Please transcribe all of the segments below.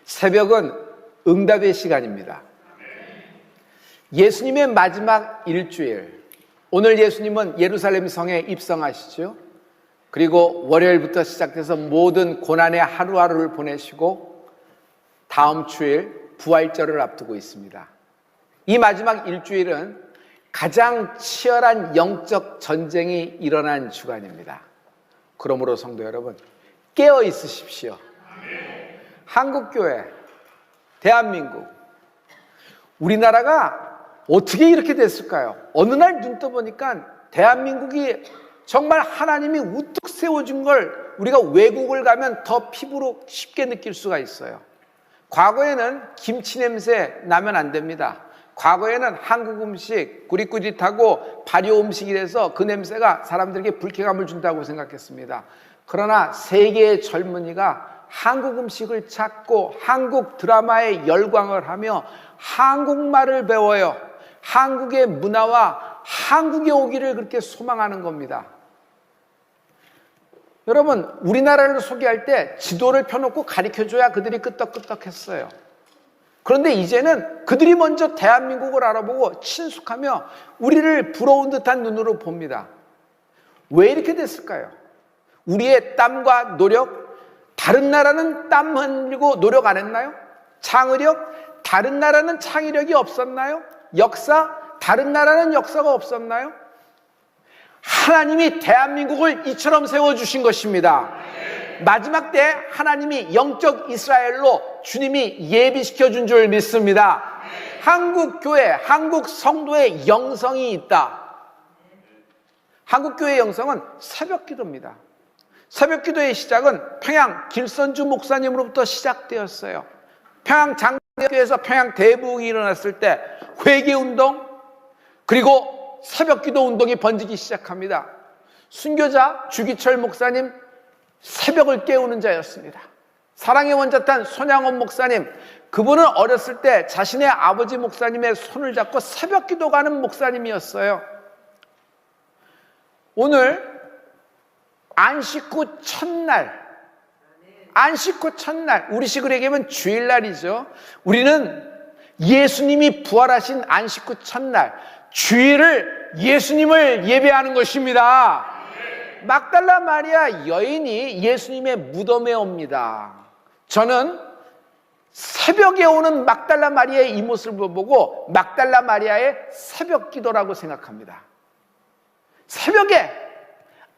새벽은 응답의 시간입니다. 예수님의 마지막 일주일, 오늘 예수님은 예루살렘 성에 입성하시죠. 그리고 월요일부터 시작해서 모든 고난의 하루하루를 보내시고 다음 주일 부활절을 앞두고 있습니다. 이 마지막 일주일은 가장 치열한 영적 전쟁이 일어난 주간입니다. 그러므로 성도 여러분, 깨어 있으십시오. 한국교회, 대한민국, 우리나라가 어떻게 이렇게 됐을까요? 어느 날 눈 떠보니까 대한민국이 정말 하나님이 우뚝 세워준 걸 우리가 외국을 가면 더 피부로 쉽게 느낄 수가 있어요. 과거에는 김치 냄새 나면 안 됩니다. 과거에는 한국 음식 꾸릿꾸릿하고 발효 음식이라서 그 냄새가 사람들에게 불쾌감을 준다고 생각했습니다. 그러나 세계의 젊은이가 한국 음식을 찾고 한국 드라마에 열광을 하며 한국말을 배워요. 한국의 문화와 한국에 오기를 그렇게 소망하는 겁니다. 여러분, 우리나라를 소개할 때 지도를 펴놓고 가르쳐줘야 그들이 끄떡끄떡했어요. 그런데 이제는 그들이 먼저 대한민국을 알아보고 친숙하며 우리를 부러운 듯한 눈으로 봅니다. 왜 이렇게 됐을까요? 우리의 땀과 노력, 다른 나라는 땀 흘리고 노력 안 했나요? 창의력, 다른 나라는 창의력이 없었나요? 역사, 다른 나라는 역사가 없었나요? 하나님이 대한민국을 이처럼 세워주신 것입니다. 마지막 때 하나님이 영적 이스라엘로 주님이 예비시켜준 줄 믿습니다. 한국 교회, 한국 성도의 영성이 있다. 한국 교회의 영성은 새벽 기도입니다. 새벽 기도의 시작은 평양 길선주 목사님으로부터 시작되었어요. 평양 장대교에서 평양 대부흥이 일어났을 때 회개운동, 그리고 새벽 기도 운동이 번지기 시작합니다. 순교자 주기철 목사님, 새벽을 깨우는 자였습니다. 사랑의 원자탄 손양원 목사님, 그분은 어렸을 때 자신의 아버지 목사님의 손을 잡고 새벽 기도 가는 목사님이었어요. 오늘 안식 후 첫날, 우리식으로 얘기하면 주일날이죠. 우리는 예수님이 부활하신 안식 후 첫날, 주일을 예수님을 예배하는 것입니다. 막달라 마리아 여인이 예수님의 무덤에 옵니다. 저는 새벽에 오는 막달라 마리아의 이 모습을 보고 막달라 마리아의 새벽 기도라고 생각합니다. 새벽에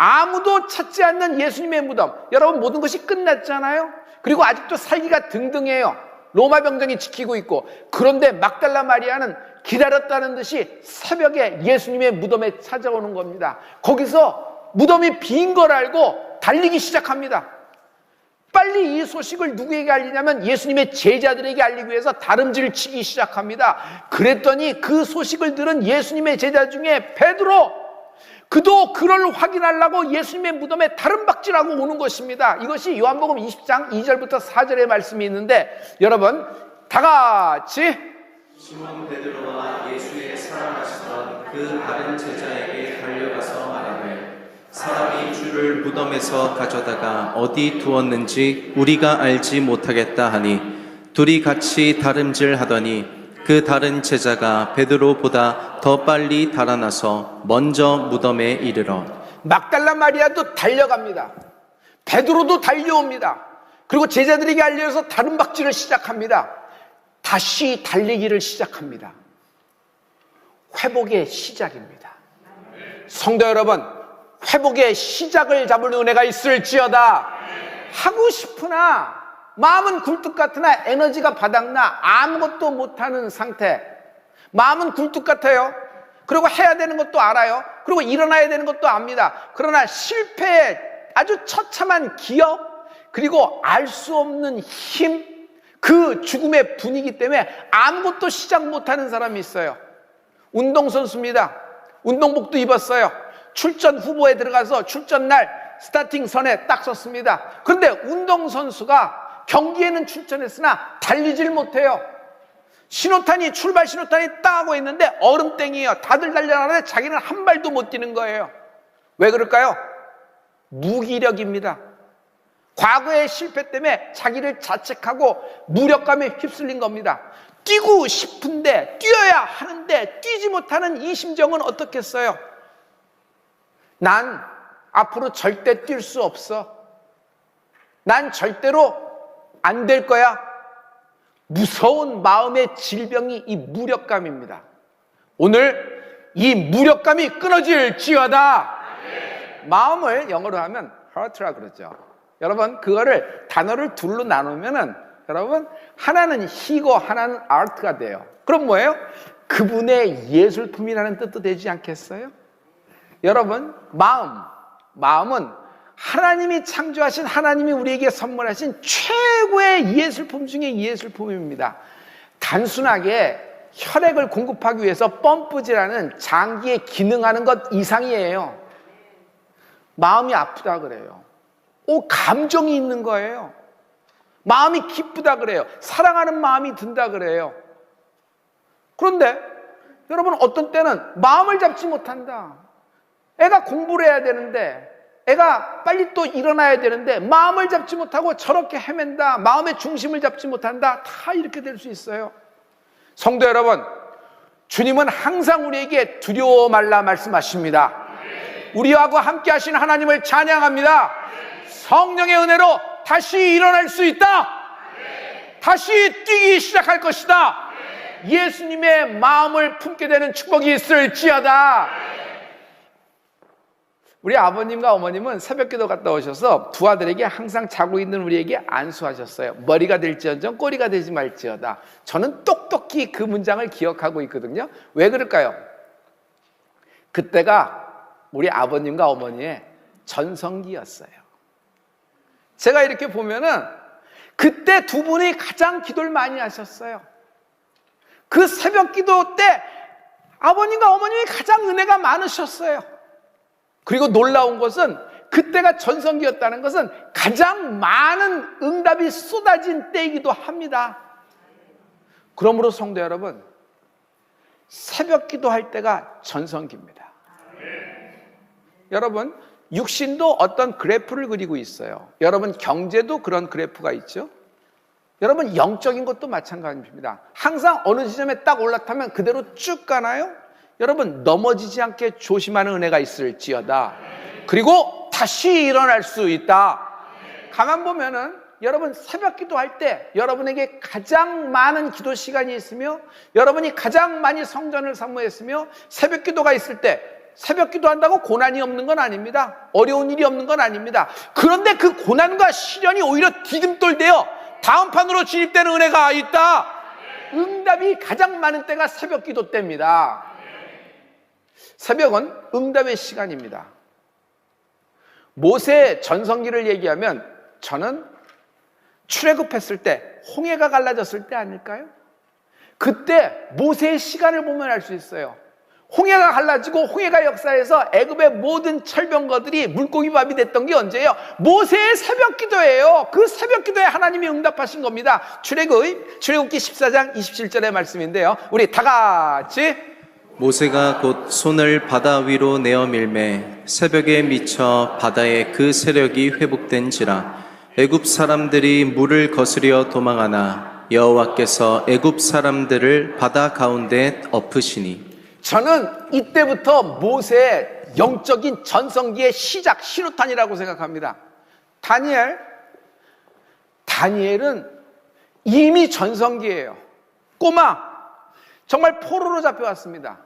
아무도 찾지 않는 예수님의 무덤, 여러분 모든 것이 끝났잖아요. 그리고 아직도 살기가 등등해요. 로마 병정이 지키고 있고. 그런데 막달라 마리아는 기다렸다는 듯이 새벽에 예수님의 무덤에 찾아오는 겁니다. 거기서 무덤이 빈 걸 알고 달리기 시작합니다. 빨리 이 소식을 누구에게 알리냐면 예수님의 제자들에게 알리기 위해서 다름질을 치기 시작합니다. 그랬더니 그 소식을 들은 예수님의 제자 중에 베드로, 그도 그를 확인하려고 예수님의 무덤에 다름박질하고 오는 것입니다. 이것이 요한복음 20장 2절부터 4절의 말씀이 있는데, 여러분 다 같이 시몬 베드로와 예수의 사랑하시던 그 다른 제자에게 달려가서 말하되, 사람이 주를 무덤에서 가져다가 어디 두었는지 우리가 알지 못하겠다 하니, 둘이 같이 다름질하더니 그 다른 제자가 베드로보다 더 빨리 달아나서 먼저 무덤에 이르러. 막달라 마리아도 달려갑니다. 베드로도 달려옵니다. 그리고 제자들에게 알려서 다름박질을 시작합니다. 다시 달리기를 시작합니다. 회복의 시작입니다. 성도 여러분, 회복의 시작을 잡을 은혜가 있을지어다. 하고 싶으나 마음은 굴뚝 같으나 에너지가 바닥나 아무것도 못하는 상태. 마음은 굴뚝 같아요. 그리고 해야 되는 것도 알아요. 그리고 일어나야 되는 것도 압니다. 그러나 실패의 아주 처참한 기억, 그리고 알 수 없는 힘, 그 죽음의 분위기 때문에 아무것도 시작 못하는 사람이 있어요. 운동선수입니다. 운동복도 입었어요. 출전 후보에 들어가서 출전날 스타팅선에 딱 섰습니다. 그런데 운동선수가 경기에는 출전했으나 달리질 못해요. 출발 신호탄이 딱 하고 있는데 얼음땡이에요. 다들 달려나가는데 자기는 한 발도 못 뛰는 거예요. 왜 그럴까요? 무기력입니다. 과거의 실패 때문에 자기를 자책하고 무력감에 휩쓸린 겁니다. 뛰고 싶은데, 뛰어야 하는데 뛰지 못하는 이 심정은 어떻겠어요? 난 앞으로 절대 뛸 수 없어. 난 절대로 안 될 거야. 무서운 마음의 질병이 이 무력감입니다. 오늘 이 무력감이 끊어질지어다. 마음을 영어로 하면 heart라 그러죠. 여러분, 그거를 단어를 둘로 나누면은 여러분, 하나는 he고 하나는 art가 돼요. 그럼 뭐예요? 그분의 예술품이라는 뜻도 되지 않겠어요? 여러분, 마음은 하나님이 창조하신, 하나님이 우리에게 선물하신 최고의 예술품 중에 예술품입니다. 단순하게 혈액을 공급하기 위해서 펌프질하는 장기에 기능하는 것 이상이에요. 마음이 아프다 그래요. 감정이 있는 거예요. 마음이 기쁘다 그래요. 사랑하는 마음이 든다 그래요. 그런데 여러분, 어떤 때는 마음을 잡지 못한다. 애가 공부를 해야 되는데, 애가 빨리 또 일어나야 되는데 마음을 잡지 못하고 저렇게 헤맨다. 마음의 중심을 잡지 못한다. 다 이렇게 될 수 있어요. 성도 여러분, 주님은 항상 우리에게 두려워 말라 말씀하십니다. 우리하고 함께 하신 하나님을 찬양합니다. 성령의 은혜로 다시 일어날 수 있다. 다시 뛰기 시작할 것이다. 예수님의 마음을 품게 되는 축복이 있을지어다. 우리 아버님과 어머님은 새벽기도 갔다 오셔서 두 아들에게 항상 자고 있는 우리에게 안수하셨어요. 머리가 될지언정 꼬리가 되지 말지어다. 저는 똑똑히 그 문장을 기억하고 있거든요. 왜 그럴까요? 그때가 우리 아버님과 어머니의 전성기였어요. 제가 이렇게 보면은 그때 두 분이 가장 기도를 많이 하셨어요. 그 새벽기도 때 아버님과 어머님이 가장 은혜가 많으셨어요. 그리고 놀라운 것은 그때가 전성기였다는 것은 가장 많은 응답이 쏟아진 때이기도 합니다. 그러므로 성도 여러분, 새벽 기도할 때가 전성기입니다. 여러분, 육신도 어떤 그래프를 그리고 있어요. 여러분, 경제도 그런 그래프가 있죠. 여러분, 영적인 것도 마찬가지입니다. 항상 어느 지점에 딱 올라타면 그대로 쭉 가나요? 여러분, 넘어지지 않게 조심하는 은혜가 있을지어다. 그리고 다시 일어날 수 있다. 가만 보면은 여러분, 새벽 기도할 때 여러분에게 가장 많은 기도 시간이 있으며 여러분이 가장 많이 성전을 사모했으며 새벽 기도가 있을 때 새벽 기도한다고 고난이 없는 건 아닙니다. 어려운 일이 없는 건 아닙니다. 그런데 그 고난과 시련이 오히려 디딤돌되어 다음 판으로 진입되는 은혜가 있다. 응답이 가장 많은 때가 새벽 기도 때입니다. 새벽은 응답의 시간입니다. 모세의 전성기를 얘기하면 저는 출애굽했을 때, 홍해가 갈라졌을 때 아닐까요? 그때 모세의 시간을 보면 알 수 있어요. 홍해가 갈라지고 홍해가 역사해서 애굽의 모든 철병거들이 물고기밥이 됐던 게 언제예요? 모세의 새벽 기도예요. 그 새벽 기도에 하나님이 응답하신 겁니다. 출애굽기 14장 27절의 말씀인데요. 우리 다 같이 모세가 곧 손을 바다 위로 내어 밀매 새벽에 미쳐 바다에 그 세력이 회복된지라 애굽 사람들이 물을 거스려 도망하나 여호와께서 애굽 사람들을 바다 가운데 엎으시니. 저는 이때부터 모세의 영적인 전성기의 시작, 신호탄이라고 생각합니다. 다니엘은 이미 전성기예요. 정말 포로로 잡혀왔습니다.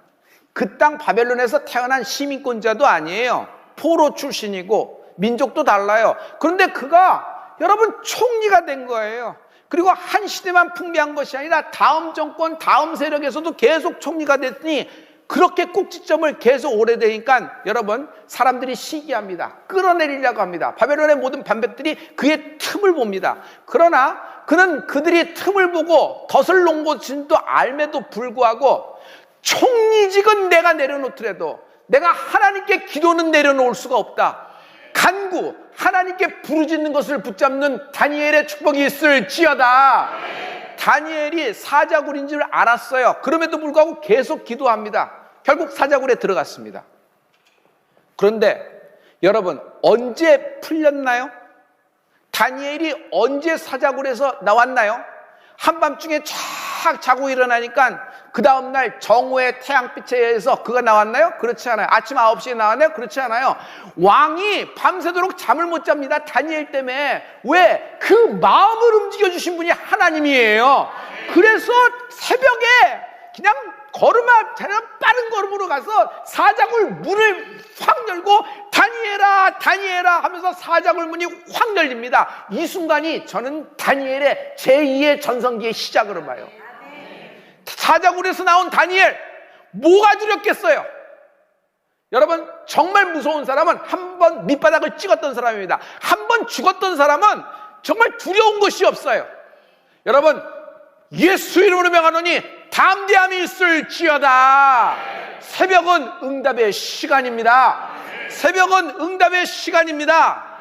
그 땅 바벨론에서 태어난 시민권자도 아니에요. 포로 출신이고 민족도 달라요. 그런데 그가 여러분 총리가 된 거예요. 그리고 한 시대만 풍미한 것이 아니라 다음 정권, 다음 세력에서도 계속 총리가 됐으니 그렇게 꼭지점을 계속 오래되니까 여러분 사람들이 시기합니다. 끌어내리려고 합니다. 바벨론의 모든 반백들이 그의 틈을 봅니다. 그러나 그는 그들이 틈을 보고 덫을 놓은 것인도 알매도 불구하고 총리직은 내가 내려놓더라도 내가 하나님께 기도는 내려놓을 수가 없다. 간구, 하나님께 부르짖는 것을 붙잡는 다니엘의 축복이 있을지어다. 다니엘이 사자굴인 줄 알았어요. 그럼에도 불구하고 계속 기도합니다. 결국 사자굴에 들어갔습니다. 그런데 여러분 언제 풀렸나요? 다니엘이 언제 사자굴에서 나왔나요? 한밤중에 쫙 자고 일어나니까 그 다음날 정오의 태양빛에 의해서 그가 나왔나요? 그렇지 않아요. 아침 9시에 나왔나요? 그렇지 않아요. 왕이 밤새도록 잠을 못 잡니다. 다니엘 때문에. 왜? 그 마음을 움직여주신 분이 하나님이에요. 그래서 새벽에 그냥 빠른 걸음으로 가서 사자굴 문을 확 열고 다니엘아 다니엘아 하면서 사자굴 문이 확 열립니다. 이 순간이 저는 다니엘의 제2의 전성기의 시작으로 봐요. 사자굴에서 나온 다니엘, 뭐가 두렵겠어요? 여러분, 정말 무서운 사람은 한 번 밑바닥을 찍었던 사람입니다. 한 번 죽었던 사람은 정말 두려운 것이 없어요. 여러분, 예수 이름으로 명하노니 담대함이 있을지어다. 새벽은 응답의 시간입니다. 새벽은 응답의 시간입니다.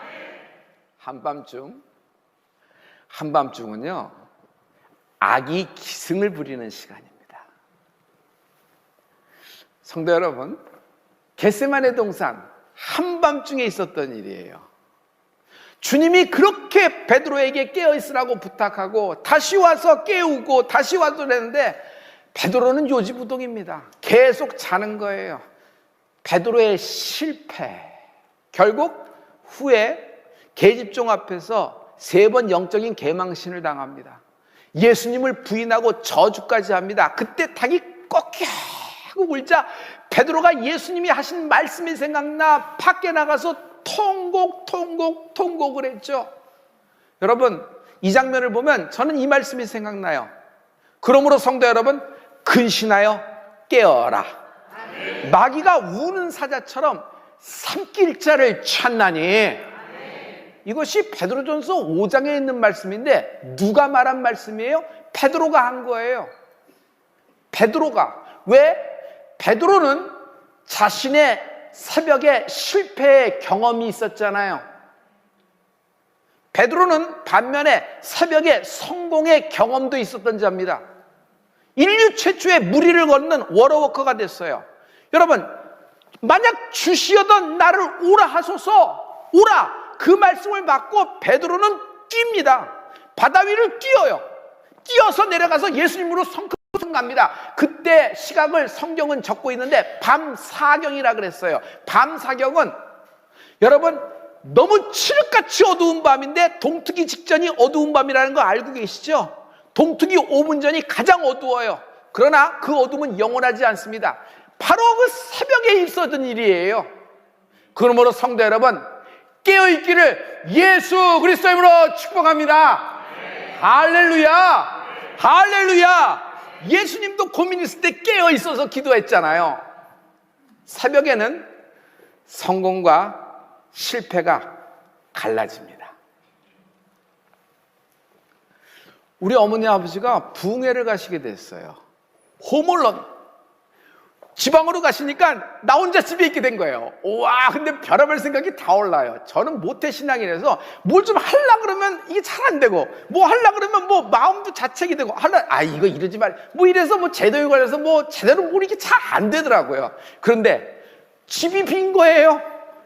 한밤중은요, 악이 기승을 부리는 시간입니다. 성도 여러분, 겟세마네 동산 한밤중에 있었던 일이에요. 주님이 그렇게 베드로에게 깨어있으라고 부탁하고 다시 와서 깨우고 다시 와서 그랬는데 베드로는 요지부동입니다. 계속 자는 거예요. 베드로의 실패. 결국 후에 계집종 앞에서 3번 영적인 개망신을 당합니다. 예수님을 부인하고 저주까지 합니다. 그때 닭이 꺾이고 울자 베드로가 예수님이 하신 말씀이 생각나 밖에 나가서 통곡을 했죠. 여러분, 이 장면을 보면 저는 이 말씀이 생각나요. 그러므로 성도 여러분, 근신하여 깨어라. 아멘. 마귀가 우는 사자처럼 삼킬 자를 찾나니. 아멘. 이것이 베드로전서 5장에 있는 말씀인데 누가 말한 말씀이에요? 베드로가 한 거예요. 베드로가. 왜? 베드로는 자신의 새벽에 실패의 경험이 있었잖아요. 베드로는 반면에 새벽에 성공의 경험도 있었던 자입니다. 인류 최초의 무리를 걷는 워러워커가 됐어요. 여러분, 만약 주시어던 나를 오라 하소서, 오라, 그 말씀을 받고 베드로는 뜁니다. 바다 위를 뛰어요. 뛰어서 내려가서 예수님으로 성큼 갑니다. 그때 시각을 성경은 적고 있는데 밤사경이라 그랬어요. 밤사경은 여러분 너무 칠흑같이 어두운 밤인데 동트기 직전이 어두운 밤이라는 거 알고 계시죠? 동트기 5분 전이 가장 어두워요. 그러나 그 어둠은 영원하지 않습니다. 바로 그 새벽에 있었던 일이에요. 그러므로 성도 여러분, 깨어있기를 예수 그리스도의 이름으로 축복합니다. 할렐루야, 할렐루야. 예수님도 고민 있을 때 깨어있어서 기도했잖아요. 새벽에는 성공과 실패가 갈라집니다. 우리 어머니 아버지가 부흥회를 가시게 됐어요. 홈얼런 지방으로 가시니까 나 혼자 집에 있게 된 거예요. 와, 근데 별의별 생각이 다 올라요. 저는 모태신앙이라서 뭘 좀 하려고 그러면 이게 잘 안 되고, 뭐 하려고 그러면 뭐 마음도 자책이 되고, 이거 이러지 말, 뭐 이래서 뭐 제도에 관해서 뭐 제대로 뭐 이렇게 잘 안 되더라고요. 그런데 집이 빈 거예요.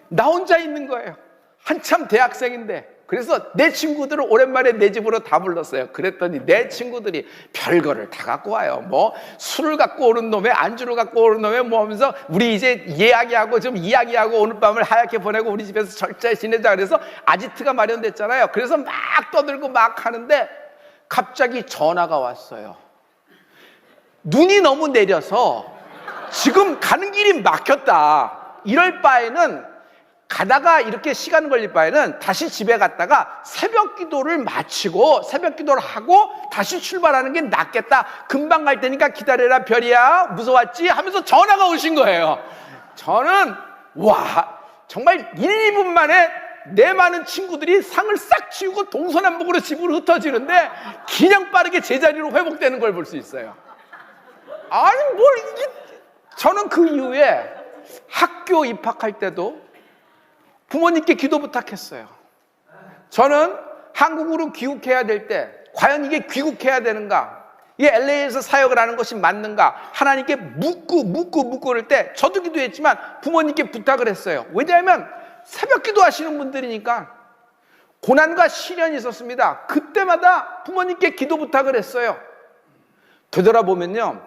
나 혼자 있는 거예요. 한참 대학생인데. 그래서 내 친구들을 오랜만에 내 집으로 다 불렀어요. 그랬더니 내 친구들이 별거를 다 갖고 와요. 뭐 술을 갖고 오는 놈에 안주를 갖고 오는 놈에 뭐 하면서 우리 이제 이야기하고 좀 이야기하고 오늘 밤을 하얗게 보내고 우리 집에서 절자에 지내자. 그래서 아지트가 마련됐잖아요. 그래서 막 떠들고 막 하는데 갑자기 전화가 왔어요. 눈이 너무 내려서 지금 가는 길이 막혔다. 이럴 바에는 가다가 이렇게 시간 걸릴 바에는 다시 집에 갔다가 새벽 기도를 마치고 새벽 기도를 하고 다시 출발하는 게 낫겠다. 금방 갈 테니까 기다려라 별이야. 무서웠지? 하면서 전화가 오신 거예요. 저는 와, 정말 1, 2분 만에 내 많은 친구들이 상을 싹 치우고 동서남북으로 집으로 흩어지는데 그냥 빠르게 제자리로 회복되는 걸 볼 수 있어요. 아니 뭘 이게. 저는 그 이후에 학교 입학할 때도 부모님께 기도 부탁했어요. 저는 한국으로 귀국해야 될 때 과연 이게 귀국해야 되는가? 이게 LA에서 사역을 하는 것이 맞는가? 하나님께 묻고 그럴 때 저도 기도했지만 부모님께 부탁을 했어요. 왜냐하면 새벽 기도하시는 분들이니까 고난과 시련이 있었습니다. 그때마다 부모님께 기도 부탁을 했어요. 되돌아보면요,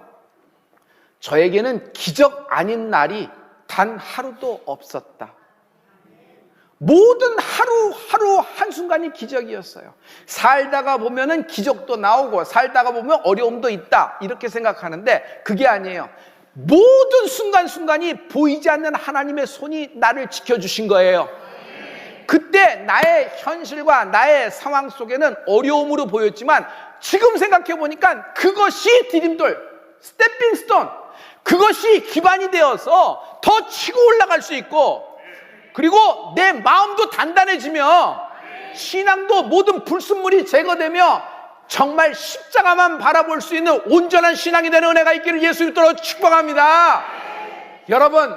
저에게는 기적 아닌 날이 단 하루도 없었다. 모든 하루 한순간이 기적이었어요. 살다가 보면은 기적도 나오고 살다가 보면 어려움도 있다 이렇게 생각하는데 그게 아니에요. 모든 순간순간이 보이지 않는 하나님의 손이 나를 지켜주신 거예요. 그때 나의 현실과 나의 상황 속에는 어려움으로 보였지만 지금 생각해 보니까 그것이 디딤돌, 스태핑 스톤, 그것이 기반이 되어서 더 치고 올라갈 수 있고, 그리고 내 마음도 단단해지며 신앙도 모든 불순물이 제거되며 정말 십자가만 바라볼 수 있는 온전한 신앙이 되는 은혜가 있기를 예수 이름으로 축복합니다. 여러분,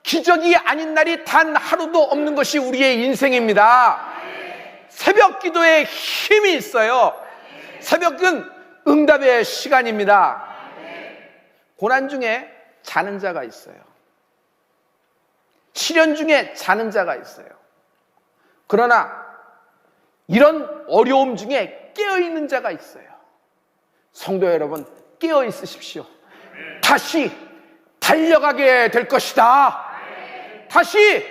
기적이 아닌 날이 단 하루도 없는 것이 우리의 인생입니다. 새벽 기도에 힘이 있어요. 새벽은 응답의 시간입니다. 고난 중에 자는 자가 있어요. 시련 중에 자는 자가 있어요. 그러나 이런 어려움 중에 깨어있는 자가 있어요. 성도 여러분, 깨어 있으십시오. 다시 달려가게 될 것이다. 다시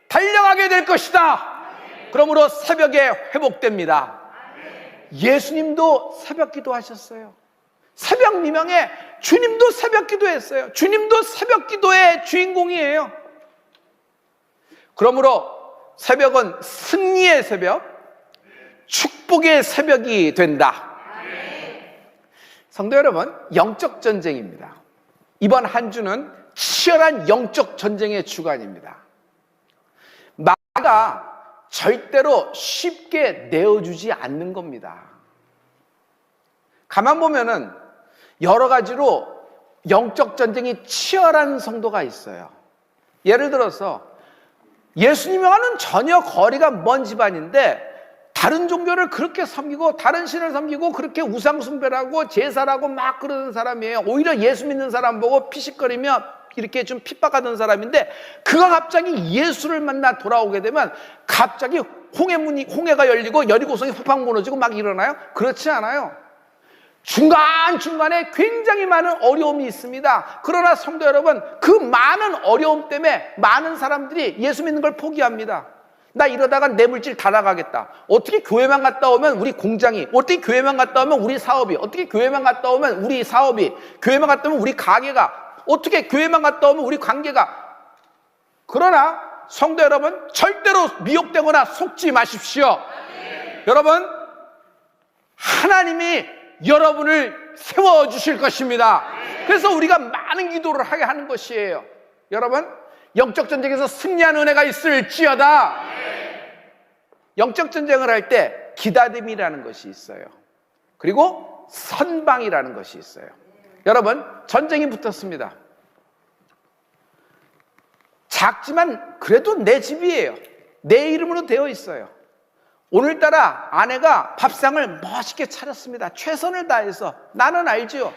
달려가게 될 것이다. 그러므로 새벽에 회복됩니다. 예수님도 새벽 기도하셨어요. 새벽 미명에 주님도 새벽 기도했어요. 주님도 새벽 기도의 주인공이에요. 그러므로 새벽은 승리의 새벽, 축복의 새벽이 된다. 성도 여러분, 영적 전쟁입니다. 이번 한 주는 치열한 영적 전쟁의 주간입니다. 마귀가 절대로 쉽게 내어주지 않는 겁니다. 가만 보면은 여러 가지로 영적 전쟁이 치열한 성도가 있어요. 예를 들어서 예수님과는 전혀 거리가 먼 집안인데 다른 종교를 그렇게 섬기고 다른 신을 섬기고 그렇게 우상 숭배를 하고 제사라고 막 그러는 사람이에요. 오히려 예수 믿는 사람 보고 피식거리며 이렇게 좀 핍박하던 사람인데 그가 갑자기 예수를 만나 돌아오게 되면 갑자기 홍해가 열리고 여리고성이 팍팍 무너지고 막 일어나요? 그렇지 않아요. 중간중간에 굉장히 많은 어려움이 있습니다. 그러나 성도 여러분, 그 많은 어려움 때문에 많은 사람들이 예수 믿는 걸 포기합니다. 나 이러다가 내 물질 다 나가겠다. 어떻게 교회만 갔다 오면 우리 공장이, 어떻게 교회만 갔다 오면 우리 사업이, 어떻게 교회만 갔다 오면 우리 사업이, 교회만 갔다 오면 우리 가게가, 어떻게 교회만 갔다 오면 우리 관계가. 그러나 성도 여러분, 절대로 미혹되거나 속지 마십시오. 여러분, 하나님이 여러분을 세워주실 것입니다. 그래서 우리가 많은 기도를 하게 하는 것이에요. 여러분, 영적 전쟁에서 승리하는 은혜가 있을지어다. 영적 전쟁을 할 때 기다림이라는 것이 있어요. 그리고 선방이라는 것이 있어요. 여러분, 전쟁이 붙었습니다. 작지만 그래도 내 집이에요. 내 이름으로 되어 있어요. 오늘따라 아내가 밥상을 멋있게 차렸습니다. 최선을 다해서. 나는 알지요.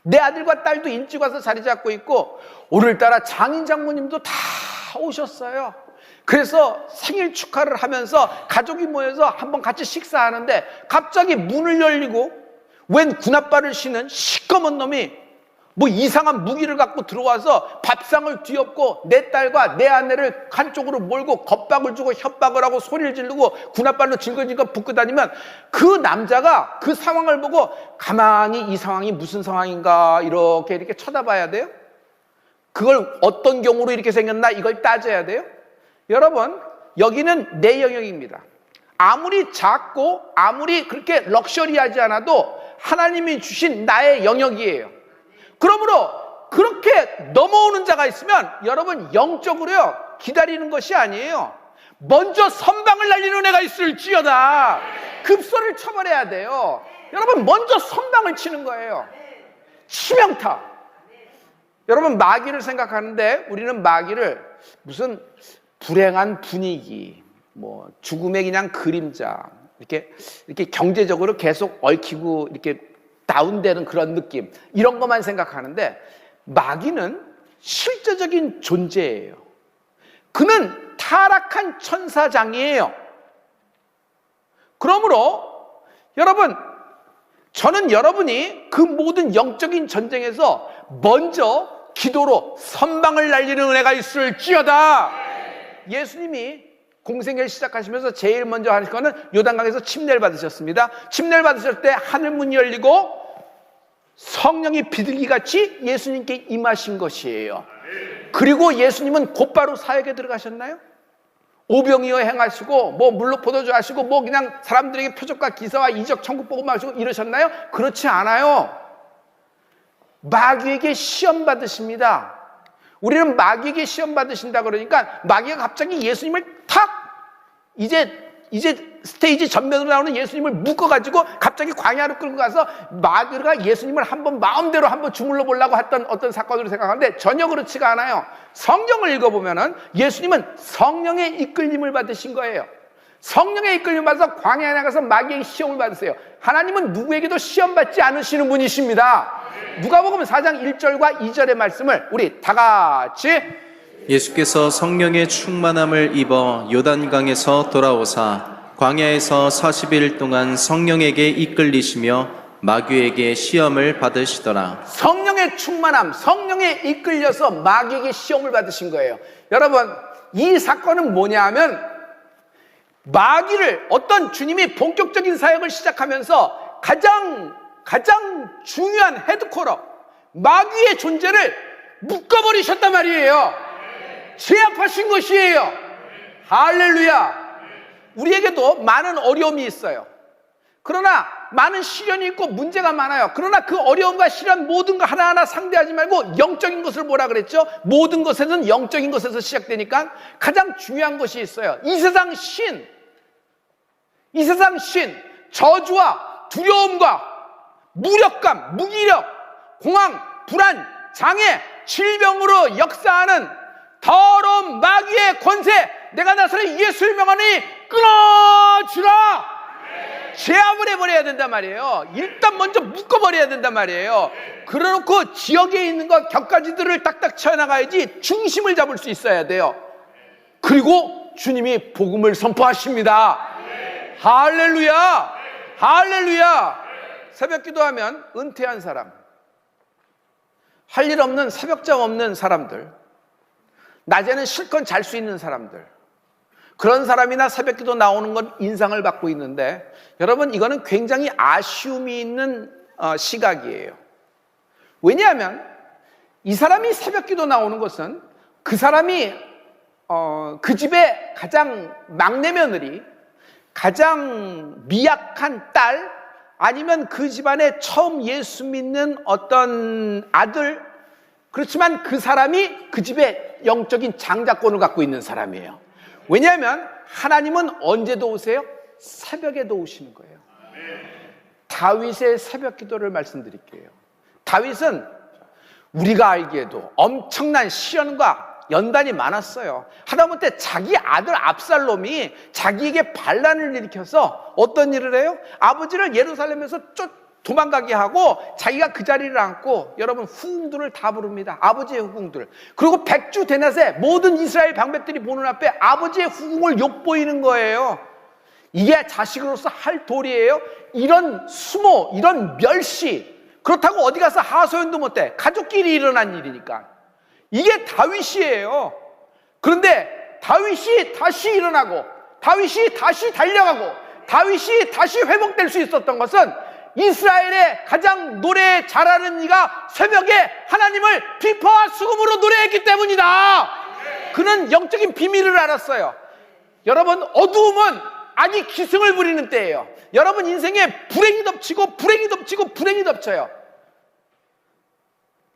내 아들과 딸도 일찍 와서 자리 잡고 있고 오늘따라 장인 장모님도 다 오셨어요. 그래서 생일 축하를 하면서 가족이 모여서 한번 같이 식사하는데 갑자기 문을 열리고 웬 군합발을 신은 시꺼먼 놈이 뭐 이상한 무기를 갖고 들어와서 밥상을 뒤엎고 내 딸과 내 아내를 한쪽으로 몰고 겁박을 주고 협박을 하고 소리를 지르고 군합발로 징글징글 붙고 다니면 그 남자가 그 상황을 보고 가만히 이 상황이 무슨 상황인가 이렇게 쳐다봐야 돼요? 그걸 어떤 경우로 이렇게 생겼나 이걸 따져야 돼요? 여러분, 여기는 내 영역입니다. 아무리 작고 아무리 그렇게 럭셔리하지 않아도 하나님이 주신 나의 영역이에요. 그러므로 그렇게 넘어오는 자가 있으면 여러분 영적으로요 기다리는 것이 아니에요. 먼저 선방을 날리는 은혜가 있을지어다. 급소를 쳐버려야 돼요. 여러분, 먼저 선방을 치는 거예요. 치명타. 여러분, 마귀를 생각하는데 우리는 마귀를 무슨 불행한 분위기, 뭐 죽음의 그냥 그림자, 이렇게 경제적으로 계속 얽히고 이렇게 다운되는 그런 느낌, 이런 것만 생각하는데 마귀는 실제적인 존재예요. 그는 타락한 천사장이에요. 그러므로 여러분, 저는 여러분이 그 모든 영적인 전쟁에서 먼저 기도로 선방을 날리는 은혜가 있을지어다. 예수님이 공생애를 시작하시면서 제일 먼저 하실 거는 요단강에서 침례를 받으셨습니다. 침례를 받으실 때 하늘 문이 열리고 성령이 비둘기같이 예수님께 임하신 것이에요. 그리고 예수님은 곧바로 사역에 들어가셨나요? 오병이어 행하시고 물로 포도주 하시고 그냥 사람들에게 표적과 기사와 이적 천국 복음 하시고 이러셨나요? 그렇지 않아요. 마귀에게 시험 받으십니다. 우리는 마귀에게 시험 받으신다 그러니까 마귀가 갑자기 예수님을 탁 이제 스테이지 전면으로 나오는 예수님을 묶어가지고 갑자기 광야로 끌고 가서 마귀가 예수님을 한번 마음대로 한번 주물러 보려고 했던 어떤 사건으로 생각하는데 전혀 그렇지가 않아요. 성경을 읽어보면은 예수님은 성령의 이끌림을 받으신 거예요. 성령의 이끌림을 받아서 광야에 나가서 마귀에게 시험을 받으세요. 하나님은 누구에게도 시험 받지 않으시는 분이십니다. 누가복음 4장 1절과 2절의 말씀을 우리 다 같이 예수께서 성령의 충만함을 입어 요단강에서 돌아오사 광야에서 40일 동안 성령에게 이끌리시며 마귀에게 시험을 받으시더라. 성령의 충만함, 성령에 이끌려서 마귀에게 시험을 받으신 거예요. 여러분, 이 사건은 뭐냐 하면 마귀를 어떤 주님이 본격적인 사역을 시작하면서 가장 중요한 헤드코러 마귀의 존재를 묶어버리셨단 말이에요. 제압하신 것이에요. 할렐루야. 우리에게도 많은 어려움이 있어요. 그러나 많은 시련이 있고 문제가 많아요. 그러나 그 어려움과 시련 모든 거 하나하나 상대하지 말고 영적인 것을 뭐라 그랬죠? 모든 것에는 영적인 것에서 시작되니까 가장 중요한 것이 있어요. 이 세상 신, 저주와 두려움과 무력감, 무기력, 공황, 불안, 장애, 질병으로 역사하는 더러운 마귀의 권세, 내가 나서는 예수를 명하니 끊어주라. 제압을 해버려야 된단 말이에요. 일단 먼저 묶어버려야 된단 말이에요. 그래놓고 지역에 있는 것 격가지들을 딱딱 쳐나가야지 중심을 잡을 수 있어야 돼요. 그리고 주님이 복음을 선포하십니다. 할렐루야. 할렐루야. 새벽 기도하면 은퇴한 사람, 할 일 없는 새벽잠 없는 사람들, 낮에는 실컷 잘 수 있는 사람들, 그런 사람이나 새벽 기도 나오는 건 인상을 받고 있는데 여러분, 이거는 굉장히 아쉬움이 있는 시각이에요. 왜냐하면 이 사람이 새벽 기도 나오는 것은 그 사람이 그 집의 가장 막내 며느리, 가장 미약한 딸, 아니면 그 집안에 처음 예수 믿는 어떤 아들, 그렇지만 그 사람이 그 집의 영적인 장자권을 갖고 있는 사람이에요. 왜냐하면 하나님은 언제도 오세요? 새벽에도 오시는 거예요. 다윗의 새벽 기도를 말씀드릴게요. 다윗은 우리가 알기에도 엄청난 시련과 연단이 많았어요. 하다못해 자기 아들 압살롬이 자기에게 반란을 일으켜서 어떤 일을 해요? 아버지를 예루살렘에서 도망가게 하고 자기가 그 자리를 앉고, 여러분, 후궁들을 다 부릅니다. 아버지의 후궁들. 그리고 백주 대낮에 모든 이스라엘 방백들이 보는 앞에 아버지의 후궁을 욕보이는 거예요. 이게 자식으로서 할 도리예요? 이런 수모, 이런 멸시, 그렇다고 어디 가서 하소연도 못해. 가족끼리 일어난 일이니까. 이게 다윗이에요. 그런데 다윗이 다시 일어나고, 다윗이 다시 달려가고, 다윗이 다시 회복될 수 있었던 것은 이스라엘의 가장 노래 잘하는 이가 새벽에 하나님을 비파와 수금으로 노래했기 때문이다. 그는 영적인 비밀을 알았어요. 여러분, 어두움은 악이 기승을 부리는 때예요. 여러분 인생에 불행이 덮치고 불행이 덮치고 불행이 덮쳐요.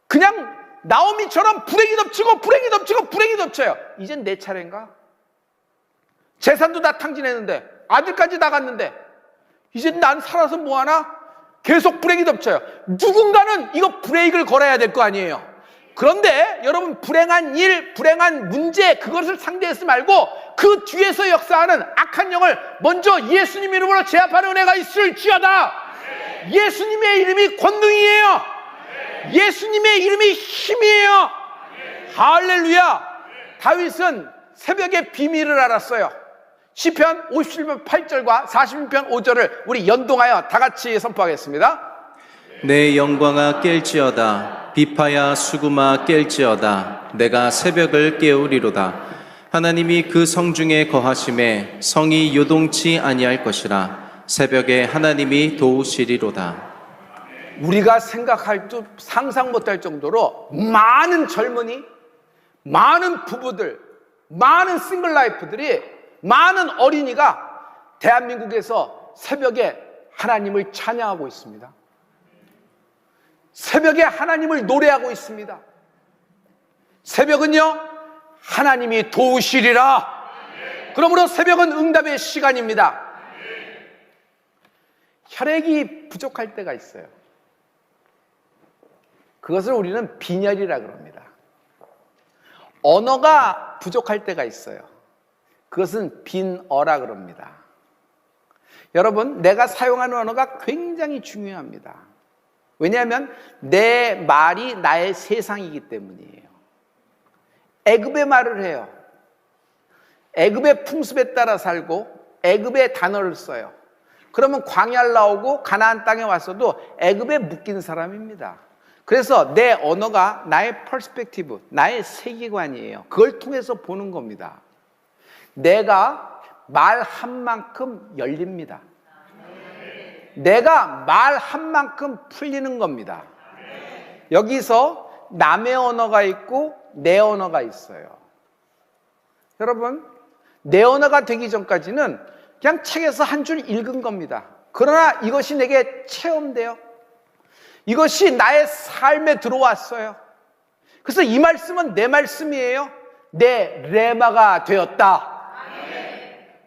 그냥 나오미처럼 불행이 덮치고 불행이 덮치고 불행이 덮쳐요. 이젠 내 차례인가? 재산도 다 탕진했는데, 아들까지 나갔는데 이젠 난 살아서 뭐하나? 계속 불행이 덮쳐요. 누군가는 이거 브레이크를 걸어야 될 거 아니에요. 그런데 여러분, 불행한 일, 불행한 문제, 그것을 상대하지 말고 그 뒤에서 역사하는 악한 영을 먼저 예수님 이름으로 제압하는 은혜가 있을지어다. 예수님의 이름이 권능이에요. 예수님의 이름이 힘이에요. 할렐루야. 다윗은 새벽에 비밀을 알았어요. 시편 57편 8절과 46편 5절을 우리 연동하여 다 같이 선포하겠습니다. 내 영광아 깰지어다. 비파야 수구마 깰지어다. 내가 새벽을 깨우리로다. 하나님이 그 성중에 거하심에 성이 요동치 아니할 것이라. 새벽에 하나님이 도우시리로다. 우리가 생각할 줄 상상 못할 정도로 많은 젊은이, 많은 부부들, 많은 싱글 라이프들이, 많은 어린이가 대한민국에서 새벽에 하나님을 찬양하고 있습니다. 새벽에 하나님을 노래하고 있습니다. 새벽은요, 하나님이 도우시리라. 그러므로 새벽은 응답의 시간입니다. 혈액이 부족할 때가 있어요. 그것을 우리는 빈혈이라 그럽니다. 언어가 부족할 때가 있어요. 그것은 빈어라 그럽니다. 여러분, 내가 사용하는 언어가 굉장히 중요합니다. 왜냐하면 내 말이 나의 세상이기 때문이에요. 애굽의 말을 해요. 애굽의 풍습에 따라 살고 애굽의 단어를 써요. 그러면 광야를 나오고 가나안 땅에 왔어도 애굽에 묶인 사람입니다. 그래서 내 언어가 나의 퍼스펙티브, 나의 세계관이에요. 그걸 통해서 보는 겁니다. 내가 말한 만큼 열립니다. 내가 말한 만큼 풀리는 겁니다. 여기서 남의 언어가 있고 내 언어가 있어요. 여러분, 내 언어가 되기 전까지는 그냥 책에서 한 줄 읽은 겁니다. 그러나 이것이 내게 체험돼요. 이것이 나의 삶에 들어왔어요. 그래서 이 말씀은 내 말씀이에요. 내 레마가 되었다.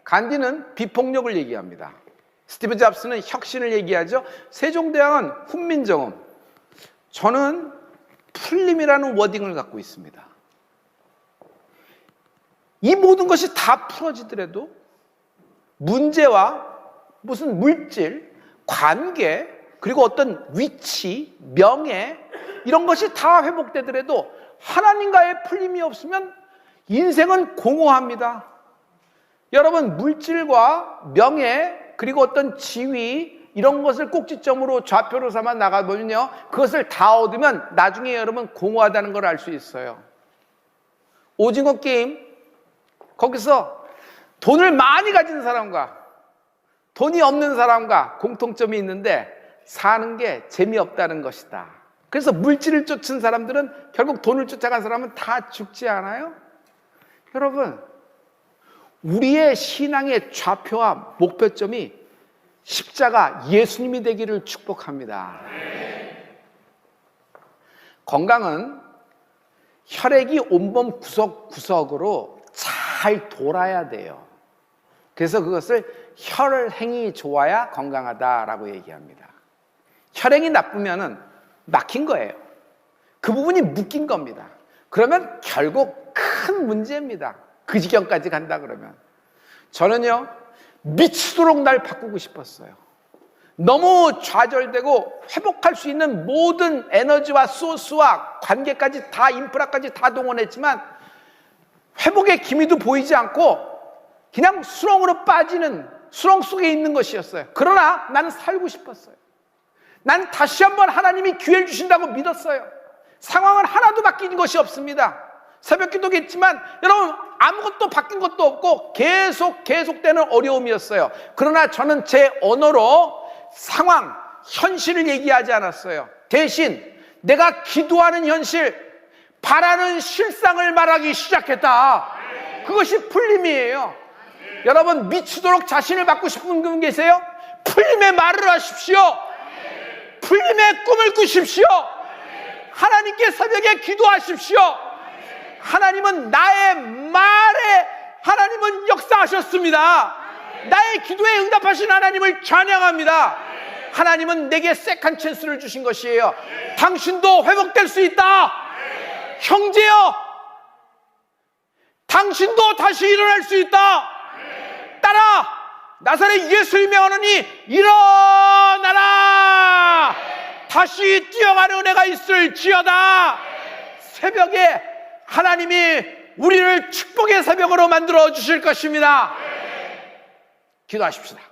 간디는 비폭력을 얘기합니다. 스티브 잡스는 혁신을 얘기하죠. 세종대왕은 훈민정음. 저는 풀림이라는 워딩을 갖고 있습니다. 이 모든 것이 다 풀어지더라도 문제와 무슨 물질, 관계, 그리고 어떤 위치, 명예 이런 것이 다 회복되더라도 하나님과의 풀림이 없으면 인생은 공허합니다. 여러분, 물질과 명예 그리고 어떤 지위 이런 것을 꼭지점으로 좌표로 삼아 나가보면요, 그것을 다 얻으면 나중에 여러분 공허하다는 걸 알 수 있어요. 오징어 게임, 거기서 돈을 많이 가진 사람과 돈이 없는 사람과 공통점이 있는데 사는 게 재미없다는 것이다. 그래서 물질을 쫓은 사람들은 결국 돈을 쫓아간 사람은 다 죽지 않아요? 여러분, 우리의 신앙의 좌표와 목표점이 십자가 예수님이 되기를 축복합니다. 건강은 혈액이 온몸 구석구석으로 잘 돌아야 돼요. 그래서 그것을 혈행이 좋아야 건강하다라고 얘기합니다. 혈행이 나쁘면은 막힌 거예요. 그 부분이 묶인 겁니다. 그러면 결국 큰 문제입니다. 그 지경까지 간다 그러면. 저는요, 미치도록 날 바꾸고 싶었어요. 너무 좌절되고 회복할 수 있는 모든 에너지와 소스와 관계까지 다, 인프라까지 다 동원했지만 회복의 기미도 보이지 않고 그냥 수렁으로 빠지는, 수렁 속에 있는 것이었어요. 그러나 나는 살고 싶었어요. 난 다시 한번 하나님이 기회를 주신다고 믿었어요. 상황은 하나도 바뀐 것이 없습니다. 새벽 기도겠지만 여러분, 아무것도 바뀐 것도 없고 계속되는 어려움이었어요. 그러나 저는 제 언어로 상황, 현실을 얘기하지 않았어요. 대신 내가 기도하는 현실, 바라는 실상을 말하기 시작했다. 그것이 풀림이에요. 여러분, 미치도록 자신을 받고 싶은 분 계세요? 풀림의 말을 하십시오. 풀림의 꿈을 꾸십시오. 하나님께 새벽에 기도하십시오. 하나님은 나의 말에 하나님은 역사하셨습니다. 나의 기도에 응답하신 하나님을 찬양합니다. 하나님은 내게 세컨 찬스를 주신 것이에요. 당신도 회복될 수 있다. 형제여, 당신도 다시 일어날 수 있다. 따라 나사렛 예수의 명하노니 일어나라. 다시 뛰어가는 은혜가 있을지어다. 새벽에 하나님이 우리를 축복의 새벽으로 만들어 주실 것입니다. 기도하십시다.